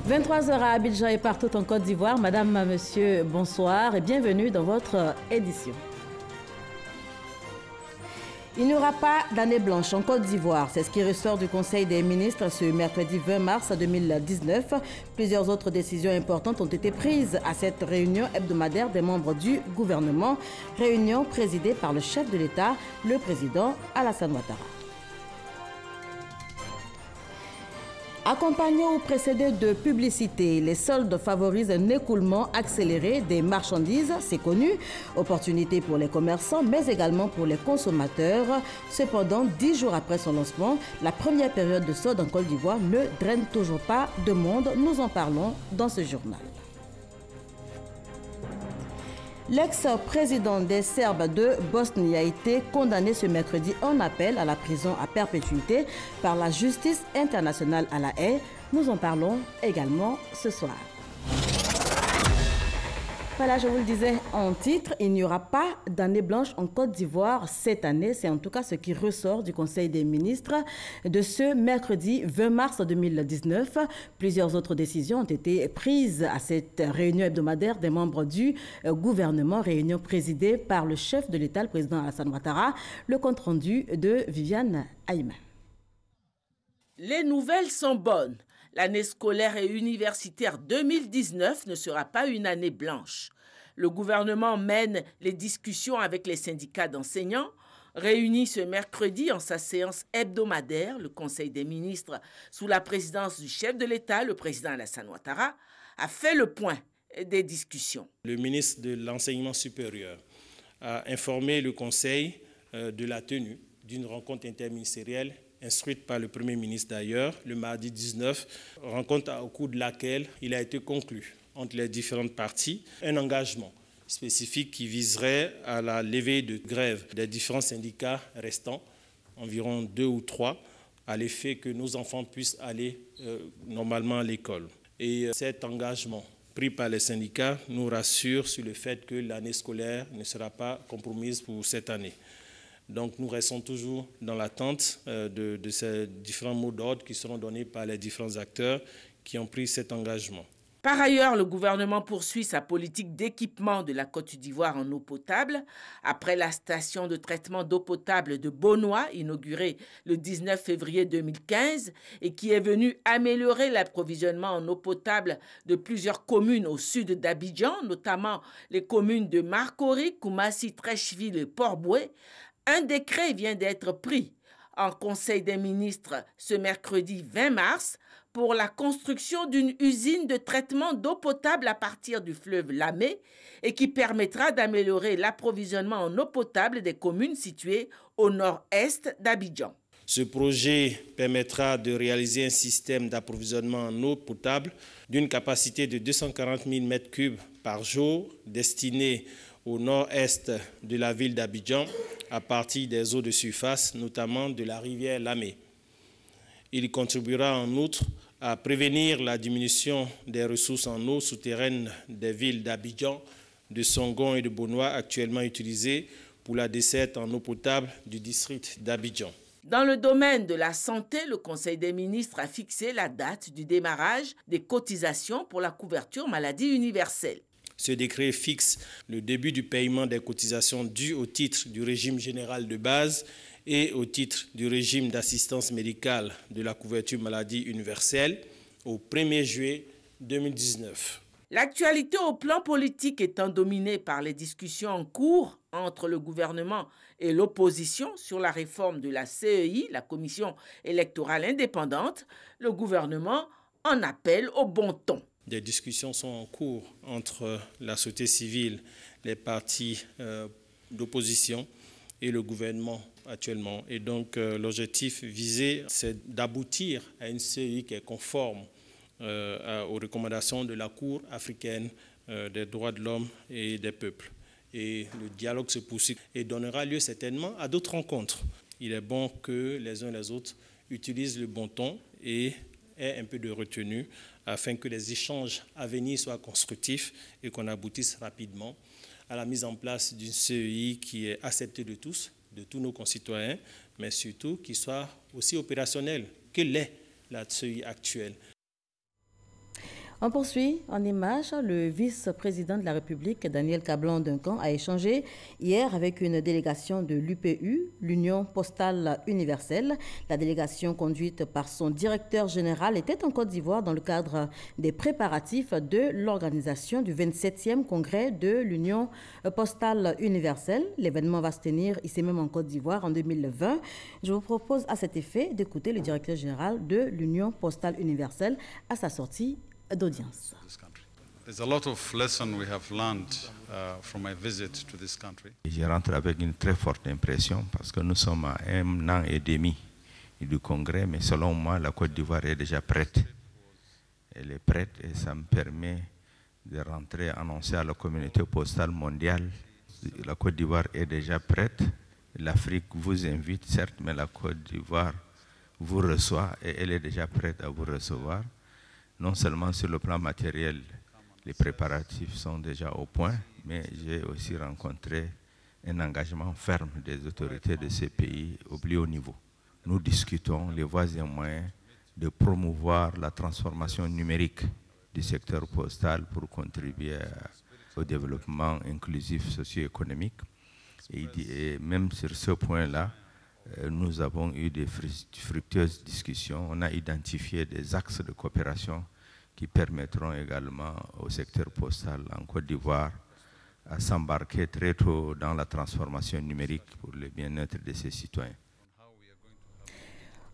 23h à Abidjan et partout en Côte d'Ivoire. Madame, monsieur, bonsoir et bienvenue dans votre édition. Il n'y aura pas d'année blanche en Côte d'Ivoire. C'est ce qui ressort du Conseil des ministres ce mercredi 20 mars 2019. Plusieurs autres décisions importantes ont été prises à cette réunion hebdomadaire des membres du gouvernement. Réunion présidée par le chef de l'État, le président Alassane Ouattara. Accompagnés ou précédés de publicité, les soldes favorisent un écoulement accéléré des marchandises, c'est connu. Opportunité pour les commerçants, mais également pour les consommateurs. Cependant, 10 jours après son lancement, la première période de solde en Côte d'Ivoire ne draine toujours pas de monde. Nous en parlons dans ce journal. L'ex-président des Serbes de Bosnie a été condamné ce mercredi en appel à la prison à perpétuité par la justice internationale à La Haye. Nous en parlons également ce soir. Voilà, je vous le disais en titre, il n'y aura pas d'année blanche en Côte d'Ivoire cette année. C'est en tout cas ce qui ressort du Conseil des ministres de ce mercredi 20 mars 2019. Plusieurs autres décisions ont été prises à cette réunion hebdomadaire des membres du gouvernement, réunion présidée par le chef de l'État, le président Alassane Ouattara. Le compte-rendu de Viviane Aïma. Les nouvelles sont bonnes. L'année scolaire et universitaire 2019 ne sera pas une année blanche. Le gouvernement mène les discussions avec les syndicats d'enseignants. Réunis ce mercredi en sa séance hebdomadaire, le Conseil des ministres, sous la présidence du chef de l'État, le président Alassane Ouattara, a fait le point des discussions. Le ministre de l'Enseignement supérieur a informé le Conseil de la tenue d'une rencontre interministérielle instruite par le Premier ministre d'ailleurs, le mardi 19, rencontre au cours de laquelle il a été conclu entre les différentes parties un engagement spécifique qui viserait à la levée de grève des différents syndicats restants, environ 2 ou 3, à l'effet que nos enfants puissent aller normalement à l'école. Et cet engagement pris par les syndicats nous rassure sur le fait que l'année scolaire ne sera pas compromise pour cette année. Donc nous restons toujours dans l'attente de ces différents mots d'ordre qui seront donnés par les différents acteurs qui ont pris cet engagement. Par ailleurs, le gouvernement poursuit sa politique d'équipement de la Côte d'Ivoire en eau potable. Après la station de traitement d'eau potable de Bonois, inaugurée le 19 février 2015, et qui est venue améliorer l'approvisionnement en eau potable de plusieurs communes au sud d'Abidjan, notamment les communes de Marcory, Koumassi, Trècheville et Port-Boué, un décret vient d'être pris en Conseil des ministres ce mercredi 20 mars pour la construction d'une usine de traitement d'eau potable à partir du fleuve Lamé et qui permettra d'améliorer l'approvisionnement en eau potable des communes situées au nord-est d'Abidjan. Ce projet permettra de réaliser un système d'approvisionnement en eau potable d'une capacité de 240 000 m3 par jour destiné au nord-est de la ville d'Abidjan à partir des eaux de surface, notamment de la rivière Lamé. Il contribuera en outre à prévenir la diminution des ressources en eau souterraine des villes d'Abidjan, de Songon et de Bonois actuellement utilisées pour la desserte en eau potable du district d'Abidjan. Dans le domaine de la santé, le Conseil des ministres a fixé la date du démarrage des cotisations pour la couverture maladie universelle. Ce décret fixe le début du paiement des cotisations dues au titre du régime général de base et au titre du régime d'assistance médicale de la couverture maladie universelle au 1er juillet 2019. L'actualité au plan politique étant dominée par les discussions en cours entre le gouvernement et l'opposition sur la réforme de la CEI, la Commission électorale indépendante, le gouvernement en appelle au bon ton. Des discussions sont en cours entre la société civile, les partis d'opposition et le gouvernement actuellement. Et donc l'objectif visé, c'est d'aboutir à une CEI qui est conforme aux recommandations de la Cour africaine des droits de l'homme et des peuples. Et le dialogue se poursuit et donnera lieu certainement à d'autres rencontres. Il est bon que les uns et les autres utilisent le bon ton et aient un peu de retenue afin que les échanges à venir soient constructifs et qu'on aboutisse rapidement à la mise en place d'une CEI qui est acceptée de tous nos concitoyens, mais surtout qui soit aussi opérationnelle que l'est la CEI actuelle. On poursuit en images. Le vice-président de la République, Daniel Kablan-Duncan, a échangé hier avec une délégation de l'UPU, l'Union postale universelle. La délégation conduite par son directeur général était en Côte d'Ivoire dans le cadre des préparatifs de l'organisation du 27e congrès de l'Union postale universelle. L'événement va se tenir ici même en Côte d'Ivoire en 2020. Je vous propose à cet effet d'écouter le directeur général de l'Union postale universelle à sa sortie d'audience. Je rentre avec une très forte impression parce que nous sommes à 1 an et demi du congrès, mais selon moi, la Côte d'Ivoire est déjà prête. Elle est prête et ça me permet de rentrer, annoncer à la communauté postale mondiale. La Côte d'Ivoire est déjà prête. L'Afrique vous invite, certes, mais la Côte d'Ivoire vous reçoit et elle est déjà prête à vous recevoir. Non seulement sur le plan matériel, les préparatifs sont déjà au point, mais j'ai aussi rencontré un engagement ferme des autorités de ces pays au plus haut niveau. Nous discutons les voies et moyens de promouvoir la transformation numérique du secteur postal pour contribuer au développement inclusif socio-économique. Et même sur ce point-là, nous avons eu des fructueuses discussions. On a identifié des axes de coopération qui permettront également au secteur postal en Côte d'Ivoire à s'embarquer très tôt dans la transformation numérique pour le bien-être de ses citoyens.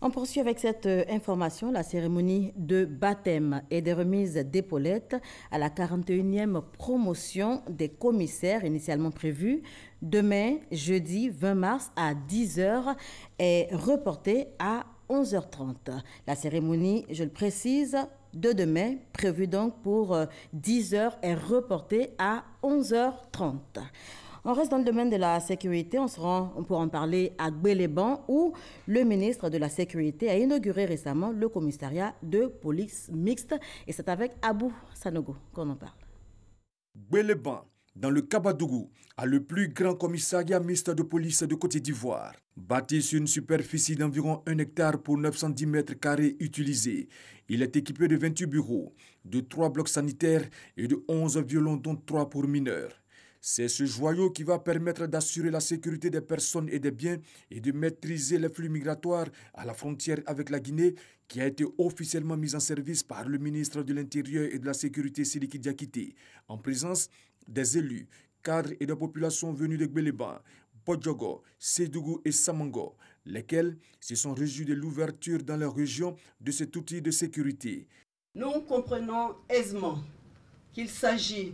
On poursuit avec cette information. La cérémonie de baptême et des remises d'épaulettes à la 41e promotion des commissaires initialement prévue demain, jeudi 20 mars à 10h, est reportée à 11h30. La cérémonie, je le précise, de demain, prévue donc pour 10h, est reportée à 11h30. On reste dans le domaine de la sécurité. On se rend pour en parler à Gbeleban, où le ministre de la Sécurité a inauguré récemment le commissariat de police mixte. Et c'est avec Abou Sanogo qu'on en parle. Gbeleban, dans le Kabadougou, a le plus grand commissariat mixte de police de Côte d'Ivoire. Bâti sur une superficie d'environ 1 hectare pour 910 mètres carrés utilisés, il est équipé de 28 bureaux, de 3 blocs sanitaires et de 11 violons, dont 3 pour mineurs. C'est ce joyau qui va permettre d'assurer la sécurité des personnes et des biens et de maîtriser les flux migratoires à la frontière avec la Guinée, qui a été officiellement mise en service par le ministre de l'Intérieur et de la Sécurité Sidiki Diakité, en présence des élus, cadres et de populations venues de Gbeleban, Bodjogo, Sédougou et Samango, lesquels se sont réjouis de l'ouverture dans leur région de cet outil de sécurité. Nous comprenons aisément qu'il s'agit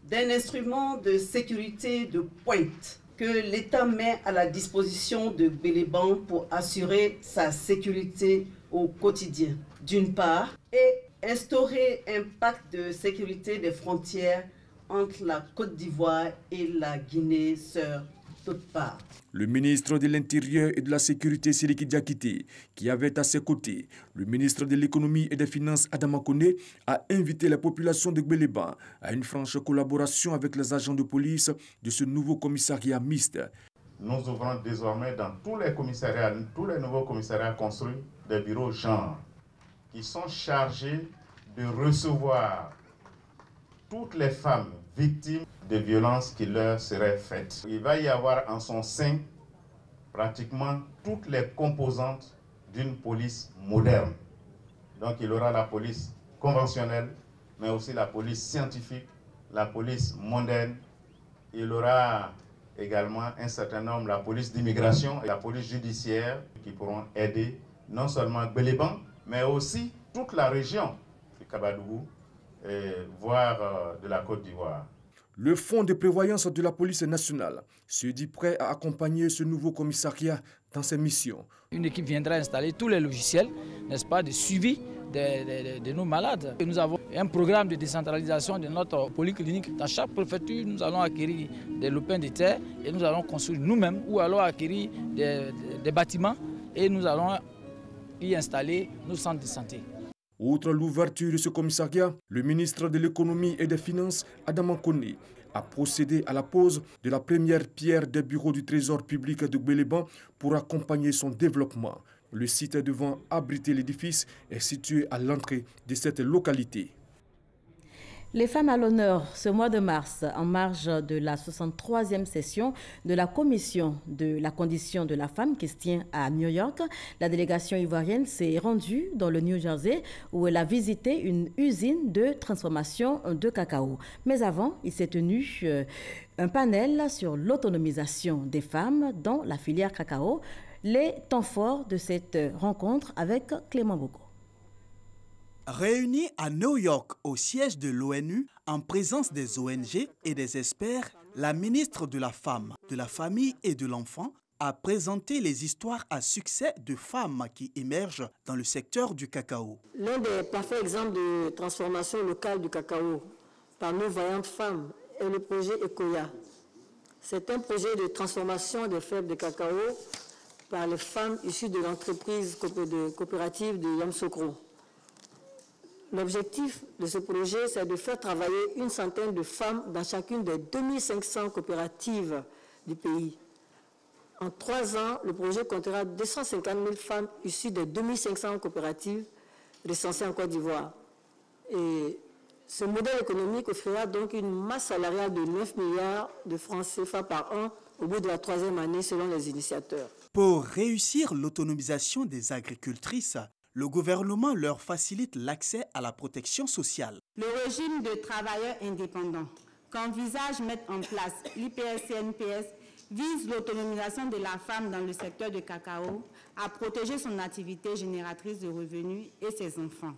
d'un instrument de sécurité de pointe que l'État met à la disposition de Gbeleban pour assurer sa sécurité au quotidien, d'une part, et instaurer un pacte de sécurité des frontières entre la Côte d'Ivoire et la Guinée sœur, d'autre part. Le ministre de l'Intérieur et de la Sécurité Sidiki Diakité, qui avait à ses côtés le ministre de l'Économie et des Finances Adama Koné, a invité la population de Gbeleban à une franche collaboration avec les agents de police de ce nouveau commissariat mixte. Nous ouvrons désormais dans tous les commissariats, tous les nouveaux commissariats construits, des bureaux genre qui sont chargés de recevoir toutes les femmes victimes de violences qui leur seraient faites. Il va y avoir en son sein pratiquement toutes les composantes d'une police moderne. Donc il y aura la police conventionnelle, mais aussi la police scientifique, la police moderne. Il y aura également un certain nombre, la police d'immigration et la police judiciaire, qui pourront aider non seulement Gbeleban, mais aussi toute la région du Kabadougou, voire de la Côte d'Ivoire. Le Fonds de prévoyance de la police nationale se dit prêt à accompagner ce nouveau commissariat dans ses missions. Une équipe viendra installer tous les logiciels, n'est-ce pas, de suivi de nos malades. Et nous avons un programme de décentralisation de notre polyclinique. Dans chaque préfecture, nous allons acquérir des lopins de terre et nous allons construire nous-mêmes ou allons acquérir des bâtiments et nous allons y installer nos centres de santé. Outre l'ouverture de ce commissariat, le ministre de l'Économie et des Finances, Adama Koné, a procédé à la pose de la première pierre des bureaux du Trésor public de Gbeleban pour accompagner son développement. Le site devant abriter l'édifice est situé à l'entrée de cette localité. Les femmes à l'honneur ce mois de mars, en marge de la 63e session de la Commission de la condition de la femme qui se tient à New York. La délégation ivoirienne s'est rendue dans le New Jersey où elle a visité une usine de transformation de cacao. Mais avant, il s'est tenu un panel sur l'autonomisation des femmes dans la filière cacao. Les temps forts de cette rencontre avec Clément Boko. Réunis à New York au siège de l'ONU, en présence des ONG et des experts, la ministre de la Femme, de la Famille et de l'Enfant a présenté les histoires à succès de femmes qui émergent dans le secteur du cacao. L'un des parfaits exemples de transformation locale du cacao par nos vaillantes femmes est le projet ECOYA. C'est un projet de transformation des fèves de cacao par les femmes issues de l'entreprise coopérative de Yamoussoukro. L'objectif de ce projet, c'est de faire travailler une centaine de femmes dans chacune des 2500 coopératives du pays. En 3 ans, le projet comptera 250 000 femmes issues des 2500 coopératives recensées en Côte d'Ivoire. Et ce modèle économique offrira donc une masse salariale de 9 milliards de francs CFA par an au bout de la 3e année selon les initiateurs. Pour réussir l'autonomisation des agricultrices, le gouvernement leur facilite l'accès à la protection sociale. Le régime de travailleurs indépendants qu'envisage mettre en place l'IPS-CNPS vise l'autonomisation de la femme dans le secteur du cacao à protéger son activité génératrice de revenus et ses enfants.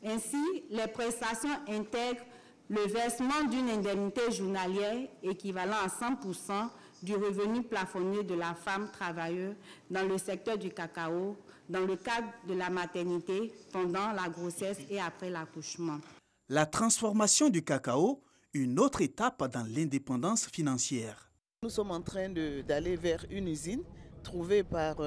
Ainsi, les prestations intègrent le versement d'une indemnité journalière équivalent à 100% du revenu plafonné de la femme travailleuse dans le secteur du cacao, dans le cadre de la maternité, pendant la grossesse et après l'accouchement. La transformation du cacao, une autre étape dans l'indépendance financière. Nous sommes en train d'aller vers une usine trouvée par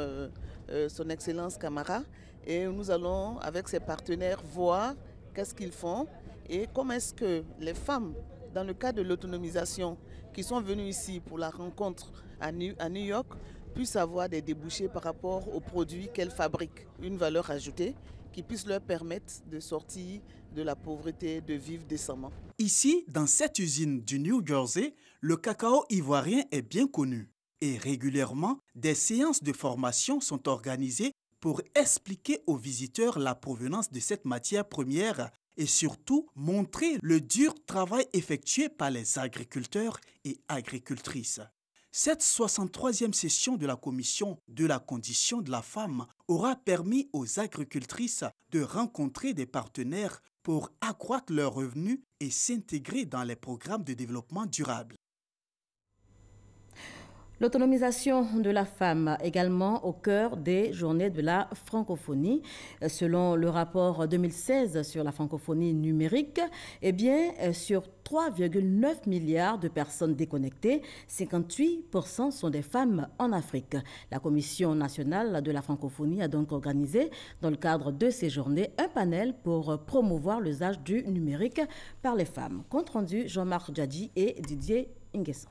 son Excellence Camara et nous allons, avec ses partenaires, voir qu'est-ce qu'ils font et comment est-ce que les femmes, dans le cadre de l'autonomisation, qui sont venues ici pour la rencontre à New York, puissent avoir des débouchés par rapport aux produits qu'elles fabriquent, une valeur ajoutée qui puisse leur permettre de sortir de la pauvreté, de vivre décemment. Ici, dans cette usine du New Jersey, le cacao ivoirien est bien connu. Et régulièrement, des séances de formation sont organisées pour expliquer aux visiteurs la provenance de cette matière première et surtout montrer le dur travail effectué par les agriculteurs et agricultrices. Cette 63e session de la Commission de la condition de la femme aura permis aux agricultrices de rencontrer des partenaires pour accroître leurs revenus et s'intégrer dans les programmes de développement durable. L'autonomisation de la femme également au cœur des journées de la francophonie. Selon le rapport 2016 sur la francophonie numérique, sur 3,9 milliards de personnes déconnectées, 58% sont des femmes en Afrique. La Commission nationale de la francophonie a donc organisé, dans le cadre de ces journées, un panel pour promouvoir l'usage du numérique par les femmes. Compte rendu Jean-Marc Djadji et Didier Nguesson.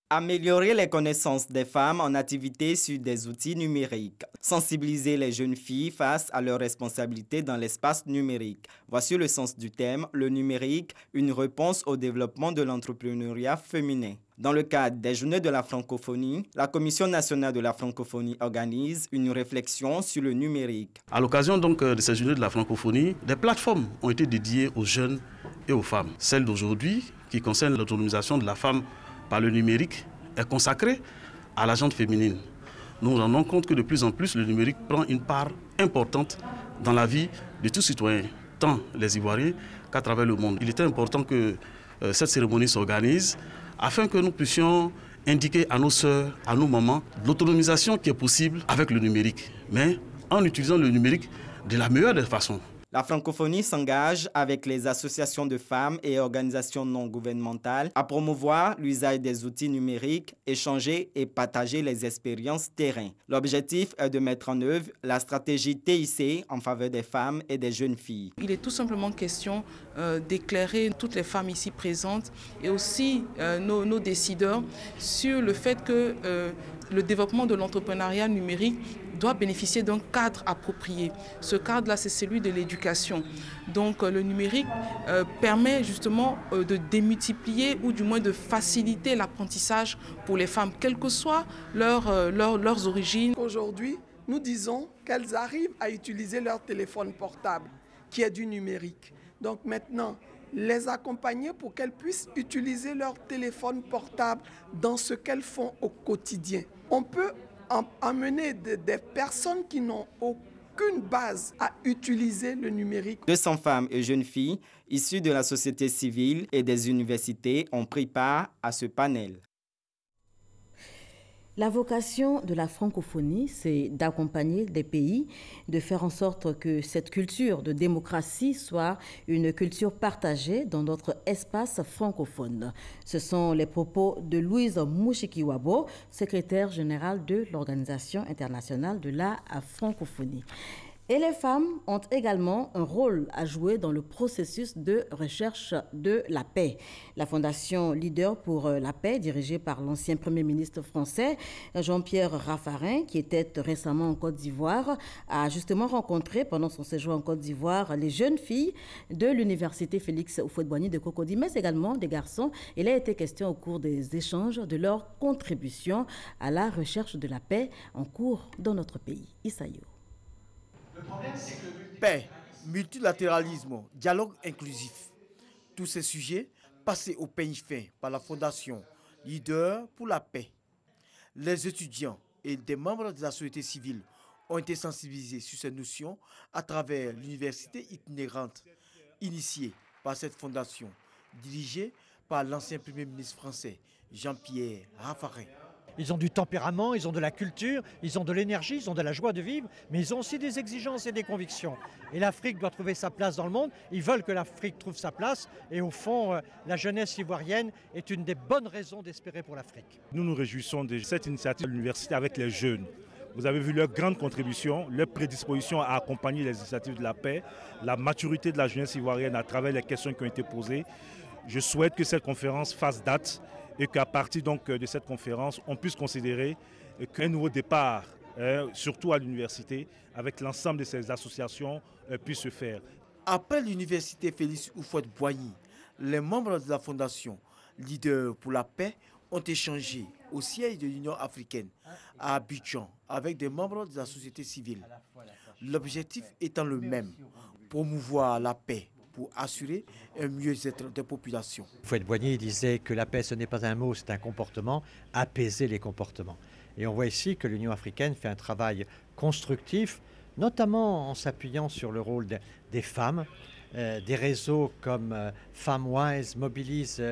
Améliorer les connaissances des femmes en activité sur des outils numériques. Sensibiliser les jeunes filles face à leurs responsabilités dans l'espace numérique. Voici le sens du thème, le numérique, une réponse au développement de l'entrepreneuriat féminin. Dans le cadre des Journées de la francophonie, la Commission nationale de la francophonie organise une réflexion sur le numérique. À l'occasion donc de ces Journées de la francophonie, des plateformes ont été dédiées aux jeunes et aux femmes. Celle d'aujourd'hui, qui concerne l'autonomisation de la femme par le numérique, est consacrée à la gente féminine. Nous nous rendons compte que de plus en plus, le numérique prend une part importante dans la vie de tous citoyens, tant les Ivoiriens qu'à travers le monde. Il était important que cette cérémonie s'organise afin que nous puissions indiquer à nos sœurs, à nos mamans, l'autonomisation qui est possible avec le numérique, mais en utilisant le numérique de la meilleure des façons. La francophonie s'engage avec les associations de femmes et organisations non gouvernementales à promouvoir l'usage des outils numériques, échanger et partager les expériences terrain. L'objectif est de mettre en œuvre la stratégie TIC en faveur des femmes et des jeunes filles. Il est tout simplement question d'éclairer toutes les femmes ici présentes et aussi nos décideurs sur le fait que le développement de l'entrepreneuriat numérique doit bénéficier d'un cadre approprié. Ce cadre-là, c'est celui de l'éducation. Donc le numérique permet justement de démultiplier ou du moins de faciliter l'apprentissage pour les femmes, quelles que soient leurs origines. Aujourd'hui, nous disons qu'elles arrivent à utiliser leur téléphone portable, qui est du numérique. Donc maintenant, les accompagner pour qu'elles puissent utiliser leur téléphone portable dans ce qu'elles font au quotidien. On peut amener des personnes qui n'ont aucune base à utiliser le numérique. 200 femmes et jeunes filles issues de la société civile et des universités ont pris part à ce panel. La vocation de la francophonie, c'est d'accompagner les pays, de faire en sorte que cette culture de démocratie soit une culture partagée dans notre espace francophone. Ce sont les propos de Louise Mushikiwabo, secrétaire générale de l'Organisation internationale de la francophonie. Et les femmes ont également un rôle à jouer dans le processus de recherche de la paix. La Fondation Leader pour la paix, dirigée par l'ancien Premier ministre français Jean-Pierre Raffarin, qui était récemment en Côte d'Ivoire, a justement rencontré pendant son séjour en Côte d'Ivoire les jeunes filles de l'université Félix Houphouët-Boigny de Cocody, mais également des garçons. Il a été question au cours des échanges de leur contribution à la recherche de la paix en cours dans notre pays. Issaïo. Paix, multilatéralisme, dialogue inclusif. Tous ces sujets passés au peigne fin par la Fondation Leader pour la paix. Les étudiants et des membres de la société civile ont été sensibilisés sur ces notions à travers l'université itinérante initiée par cette fondation, dirigée par l'ancien Premier ministre français Jean-Pierre Raffarin. Ils ont du tempérament, ils ont de la culture, ils ont de l'énergie, ils ont de la joie de vivre, mais ils ont aussi des exigences et des convictions. Et l'Afrique doit trouver sa place dans le monde. Ils veulent que l'Afrique trouve sa place. Et au fond, la jeunesse ivoirienne est une des bonnes raisons d'espérer pour l'Afrique. Nous nous réjouissons de cette initiative de l'université avec les jeunes. Vous avez vu leur grande contribution, leur prédisposition à accompagner les initiatives de la paix, la maturité de la jeunesse ivoirienne à travers les questions qui ont été posées. Je souhaite que cette conférence fasse date et qu'à partir donc de cette conférence, on puisse considérer qu'un nouveau départ, surtout à l'université, avec l'ensemble de ces associations, puisse se faire. Après l'université Félix Houphouët-Boigny, les membres de la Fondation Leader pour la paix ont échangé au siège de l'Union africaine à Abidjan avec des membres de la société civile. L'objectif étant le même, promouvoir la paix pour assurer un mieux-être des populations. Houphouët-Boigny disait que la paix, ce n'est pas un mot, c'est un comportement, apaiser les comportements. Et on voit ici que l'Union africaine fait un travail constructif, notamment en s'appuyant sur le rôle des femmes. Des réseaux comme FemmeWise mobilisent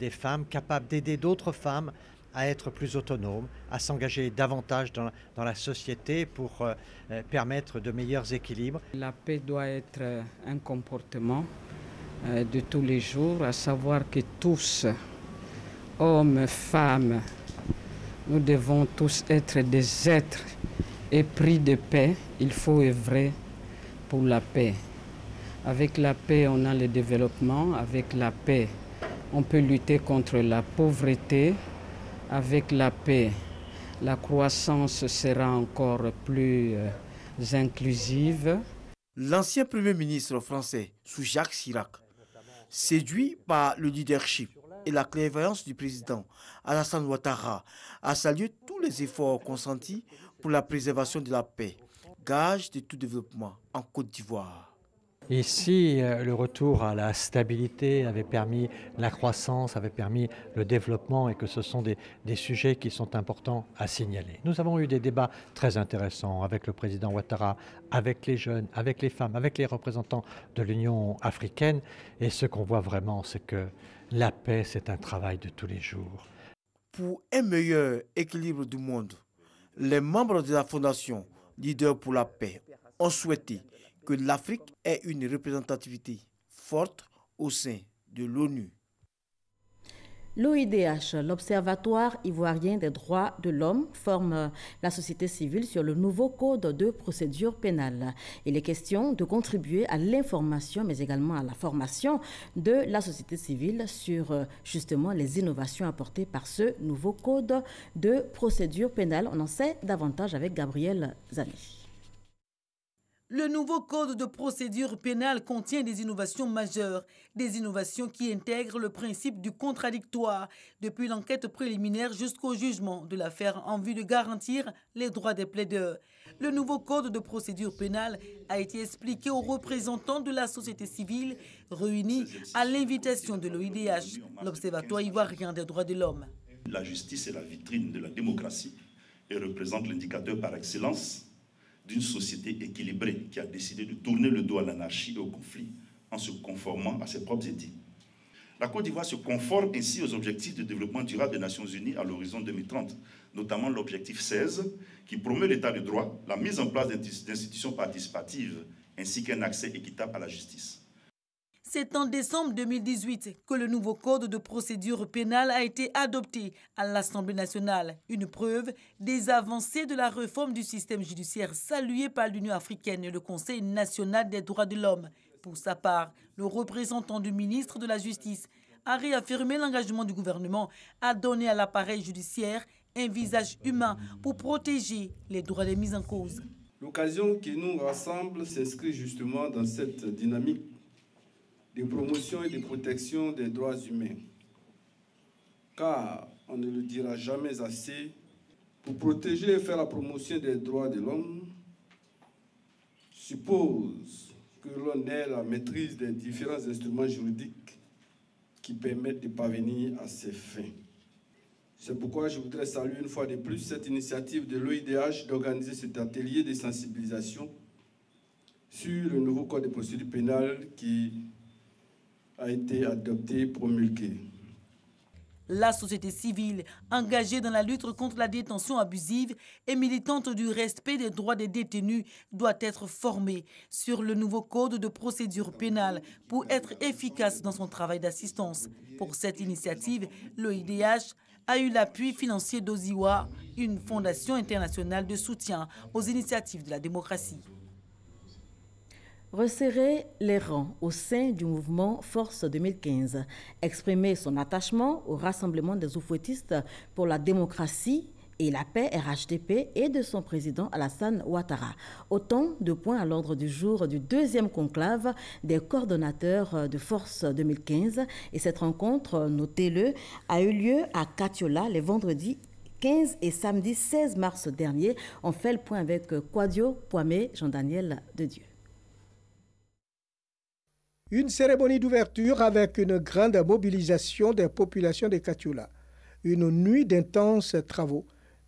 des femmes capables d'aider d'autres femmes à être plus autonomes, à s'engager davantage dans la société pour permettre de meilleurs équilibres. La paix doit être un comportement de tous les jours, à savoir que tous, hommes, femmes, nous devons tous être des êtres épris de paix. Il faut œuvrer pour la paix. Avec la paix, on a le développement. Avec la paix, on peut lutter contre la pauvreté. Avec la paix, la croissance sera encore plus inclusive. L'ancien Premier ministre français, sous Jacques Chirac, séduit par le leadership et la clairvoyance du président Alassane Ouattara, a salué tous les efforts consentis pour la préservation de la paix, gage de tout développement en Côte d'Ivoire. Ici, le retour à la stabilité avait permis la croissance, avait permis le développement et que ce sont des sujets qui sont importants à signaler. Nous avons eu des débats très intéressants avec le président Ouattara, avec les jeunes, avec les femmes, avec les représentants de l'Union africaine. Et ce qu'on voit vraiment, c'est que la paix, c'est un travail de tous les jours. Pour un meilleur équilibre du monde, les membres de la Fondation Leader pour la paix ont souhaité que l'Afrique ait une représentativité forte au sein de l'ONU. L'OIDH, l'Observatoire ivoirien des droits de l'homme, forme la société civile sur le nouveau code de procédure pénale. Il est question de contribuer à l'information, mais également à la formation de la société civile sur justement les innovations apportées par ce nouveau code de procédure pénale. On en sait davantage avec Gabriel Zani. Le nouveau code de procédure pénale contient des innovations majeures, des innovations qui intègrent le principe du contradictoire, depuis l'enquête préliminaire jusqu'au jugement de l'affaire en vue de garantir les droits des plaideurs. Le nouveau code de procédure pénale a été expliqué aux représentants de la société civile réunis à l'invitation de l'OIDH, l'Observatoire ivoirien des droits de l'homme. La justice est la vitrine de la démocratie et représente l'indicateur par excellence d'une société équilibrée qui a décidé de tourner le dos à l'anarchie et au conflit en se conformant à ses propres éthiques. La Côte d'Ivoire se conforme ainsi aux objectifs de développement durable des Nations Unies à l'horizon 2030, notamment l'objectif 16 qui promeut l'état de droit, la mise en place d'institutions participatives ainsi qu'un accès équitable à la justice. C'est en décembre 2018 que le nouveau code de procédure pénale a été adopté à l'Assemblée nationale. Une preuve des avancées de la réforme du système judiciaire saluée par l'Union africaine et le Conseil national des droits de l'homme. Pour sa part, le représentant du ministre de la Justice a réaffirmé l'engagement du gouvernement à donner à l'appareil judiciaire un visage humain pour protéger les droits des mis en cause. L'occasion qui nous rassemble s'inscrit justement dans cette dynamique de promotion et de protection des droits humains. Car, on ne le dira jamais assez, pour protéger et faire la promotion des droits de l'homme, suppose que l'on ait la maîtrise des différents instruments juridiques qui permettent de parvenir à ces fins. C'est pourquoi je voudrais saluer une fois de plus cette initiative de l'OIDH d'organiser cet atelier de sensibilisation sur le nouveau code de procédure pénale qui a été adopté, promulgué. La société civile, engagée dans la lutte contre la détention abusive et militante du respect des droits des détenus, doit être formée sur le nouveau code de procédure pénale pour être efficace dans son travail d'assistance. Pour cette initiative, l'OIDH a eu l'appui financier d'Oziwa, une fondation internationale de soutien aux initiatives de la démocratie. Resserrer les rangs au sein du mouvement Force 2015, exprimer son attachement au rassemblement des oufouettistes pour la démocratie et la paix RHDP et de son président Alassane Ouattara. Autant de points à l'ordre du jour du deuxième conclave des coordonnateurs de Force 2015. Et cette rencontre, notez-le, a eu lieu à Katiola les vendredis 15 et samedi 16 mars dernier. On fait le point avec Kwadio Poimé, Jean-Daniel Dedieu. Une cérémonie d'ouverture avec une grande mobilisation des populations de Katiola. Une nuit d'intenses travaux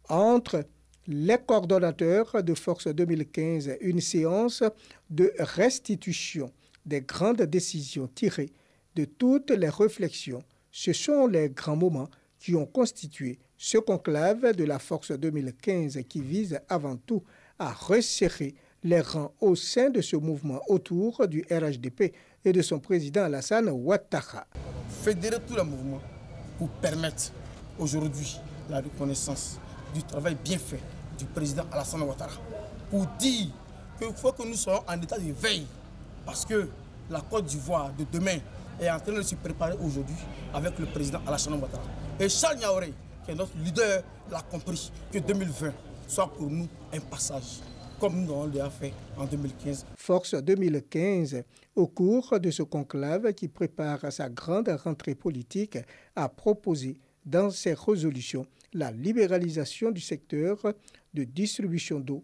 entre les coordonnateurs de Force 2015. Une séance de restitution des grandes décisions tirées de toutes les réflexions. Ce sont les grands moments qui ont constitué ce conclave de la Force 2015 qui vise avant tout à resserrer les rangs au sein de ce mouvement autour du RHDP et de son président Alassane Ouattara. Fédérer tout le mouvement pour permettre aujourd'hui la reconnaissance du travail bien fait du président Alassane Ouattara. Pour dire qu'il faut que nous soyons en état de veille parce que la Côte d'Ivoire de demain est en train de se préparer aujourd'hui avec le président Alassane Ouattara. Et Charles Niaouré, qui est notre leader, l'a compris que 2020 soit pour nous un passage, comme nous l'avons fait en 2015. Force 2015, au cours de ce conclave qui prépare sa grande rentrée politique, a proposé dans ses résolutions la libéralisation du secteur de distribution d'eau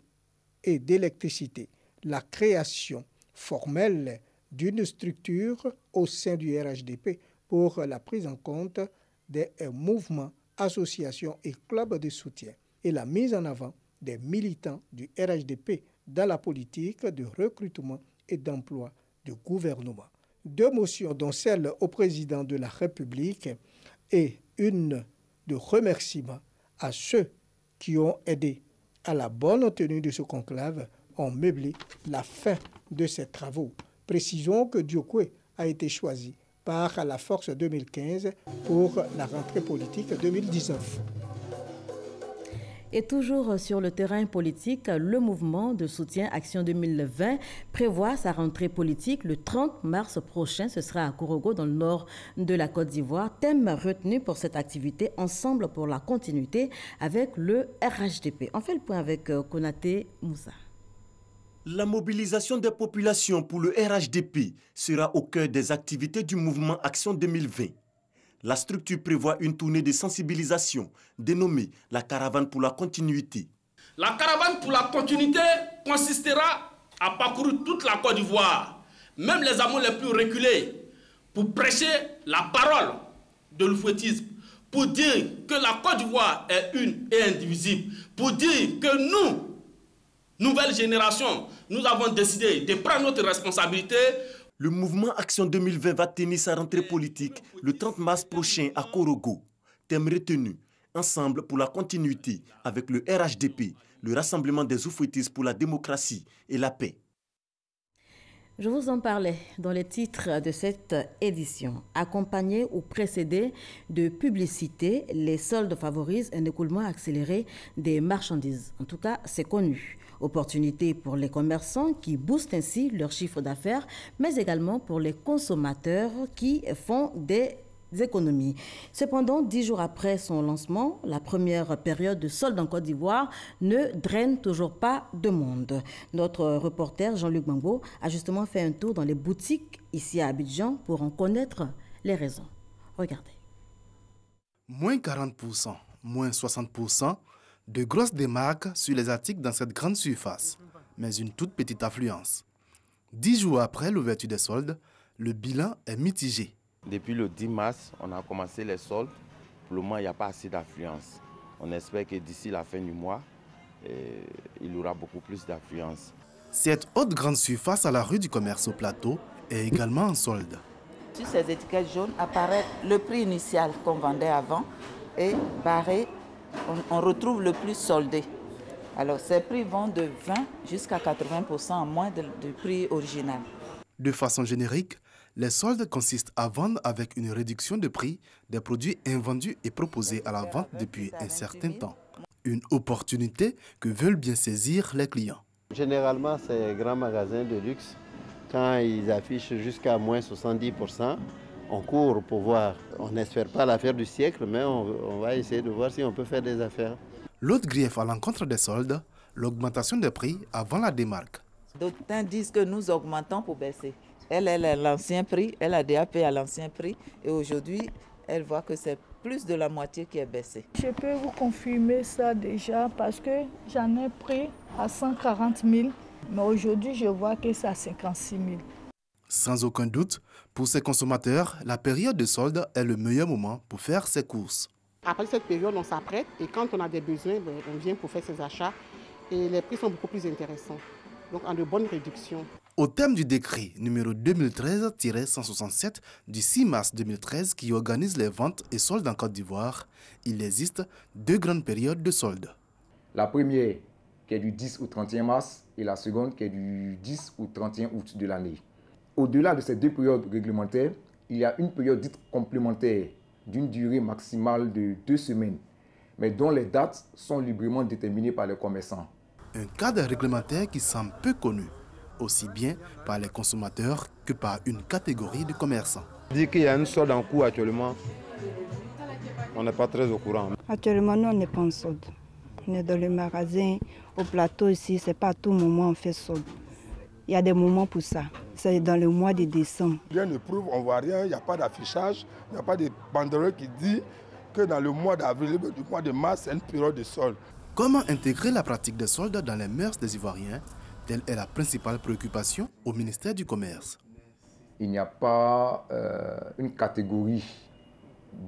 et d'électricité, la création formelle d'une structure au sein du RHDP pour la prise en compte des mouvements, associations et clubs de soutien et la mise en avant des militants du RHDP dans la politique de recrutement et d'emploi du gouvernement. 2 motions, dont celle au président de la République et une de remerciement à ceux qui ont aidé à la bonne tenue de ce conclave, ont meublé la fin de ces travaux. Précisons que Diokwe a été choisi par la Force 2015 pour la rentrée politique 2019. Et toujours sur le terrain politique, le mouvement de soutien Action 2020 prévoit sa rentrée politique le 30 mars prochain. Ce sera à Korogo, dans le nord de la Côte d'Ivoire. Thème retenu pour cette activité, Ensemble pour la continuité avec le RHDP. On fait le point avec Konaté Moussa. La mobilisation des populations pour le RHDP sera au cœur des activités du mouvement Action 2020. La structure prévoit une tournée de sensibilisation dénommée la Caravane pour la continuité. La Caravane pour la continuité consistera à parcourir toute la Côte d'Ivoire, même les hameaux les plus reculés, pour prêcher la parole de l'oufouettisme, pour dire que la Côte d'Ivoire est une et indivisible, pour dire que nous, nouvelle génération, nous avons décidé de prendre notre responsabilité. Le mouvement Action 2020 va tenir sa rentrée politique le 30 mars prochain à Korogo. Thème retenu, Ensemble pour la continuité avec le RHDP, le Rassemblement des oufouettistes pour la démocratie et la paix. Je vous en parlais dans les titres de cette édition. Accompagnés ou précédés de publicité, les soldes favorisent un écoulement accéléré des marchandises. En tout cas, c'est connu. Opportunité pour les commerçants qui boostent ainsi leur chiffre d'affaires, mais également pour les consommateurs qui font des économies. Cependant, 10 jours après son lancement, la première période de solde en Côte d'Ivoire ne draine toujours pas de monde. Notre reporter Jean-Luc Bambo a justement fait un tour dans les boutiques ici à Abidjan pour en connaître les raisons. Regardez. Moins 40%, moins 60%, de grosses démarques sur les articles dans cette grande surface, mais une toute petite affluence. 10 jours après l'ouverture des soldes, le bilan est mitigé. Depuis le 10 mars, on a commencé les soldes. Pour le moment, il n'y a pas assez d'affluence. On espère que d'ici la fin du mois, il y aura beaucoup plus d'affluence. Cette haute grande surface à la rue du Commerce au Plateau est également en solde. Sur ces étiquettes jaunes apparaît le prix initial qu'on vendait avant et barré, on retrouve le plus soldé. Alors ces prix vont de 20 jusqu'à 80% en moins du prix original. De façon générique, les soldes consistent à vendre avec une réduction de prix des produits invendus et proposés à la vente depuis un certain temps. Une opportunité que veulent bien saisir les clients. Généralement, ces grands magasins de luxe, quand ils affichent jusqu'à moins 70%, on court pour voir. On n'espère pas l'affaire du siècle, mais on va essayer de voir si on peut faire des affaires. L'autre grief à l'encontre des soldes, l'augmentation des prix avant la démarque. D'autres disent que nous augmentons pour baisser. Elle est à l'ancien prix, elle a déjà payé à l'ancien prix et aujourd'hui, elle voit que c'est plus de la moitié qui est baissé. Je peux vous confirmer ça déjà parce que j'en ai pris à 140 000, mais aujourd'hui, je vois que c'est à 56 000. Sans aucun doute, pour ces consommateurs, la période de solde est le meilleur moment pour faire ses courses. Après cette période, on s'apprête et quand on a des besoins, on vient pour faire ses achats et les prix sont beaucoup plus intéressants, donc en de bonnes réductions. Au thème du décret numéro 2013-167 du 6 mars 2013 qui organise les ventes et soldes en Côte d'Ivoire, il existe deux grandes périodes de soldes. La première qui est du 10 au 31 mars et la seconde qui est du 10 au 31 août de l'année. Au-delà de ces deux périodes réglementaires, il y a une période dite complémentaire d'une durée maximale de 2 semaines, mais dont les dates sont librement déterminées par les commerçants. Un cadre réglementaire qui semble peu connu, aussi bien par les consommateurs que par une catégorie de commerçants. Dire qu'il y a une solde en cours actuellement, on n'est pas très au courant. Actuellement, nous, on n'est pas en solde. On est dans le magasin, au plateau ici, c'est pas à tout moment on fait solde. Il y a des moments pour ça. C'est dans le mois de décembre. Rien ne prouve, on ne voit rien, il n'y a pas d'affichage, il n'y a pas de banderole qui dit que dans le mois d'avril, du mois de mars, c'est une période de solde. Comment intégrer la pratique des soldes dans les mœurs des Ivoiriens? Telle est la principale préoccupation au ministère du Commerce. Il n'y a pas une catégorie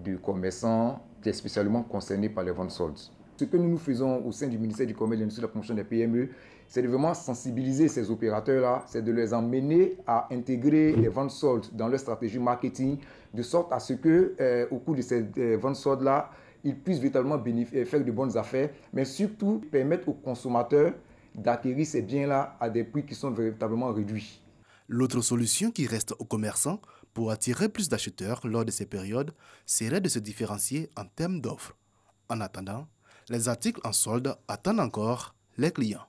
de commerçants qui est spécialement concernée par les ventes soldes. Ce que nous faisons au sein du ministère du Commerce et de l'Industrie de la promotion des PME, c'est de vraiment sensibiliser ces opérateurs-là, c'est de les emmener à intégrer les ventes soldes dans leur stratégie marketing, de sorte à ce qu'au cours de ces ventes soldes-là, ils puissent véritablement faire de bonnes affaires, mais surtout permettre aux consommateurs d'acquérir ces biens-là à des prix qui sont véritablement réduits. L'autre solution qui reste aux commerçants pour attirer plus d'acheteurs lors de ces périodes serait de se différencier en termes d'offres. En attendant, les articles en solde attendent encore les clients.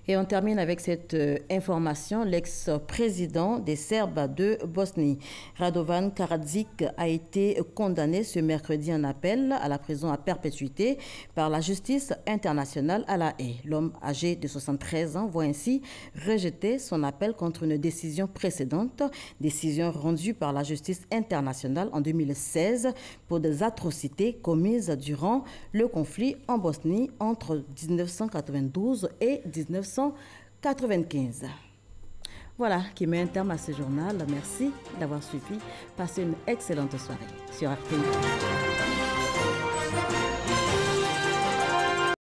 Et on termine avec cette information. L'ex-président des Serbes de Bosnie, Radovan Karadzic, a été condamné ce mercredi en appel à la prison à perpétuité par la justice internationale à La Haye. L'homme âgé de 73 ans voit ainsi rejeter son appel contre une décision précédente, décision rendue par la justice internationale en 2016 pour des atrocités commises durant le conflit en Bosnie entre 1992 et 1995. Voilà qui met un terme à ce journal. Merci d'avoir suivi. Passez une excellente soirée sur RTI.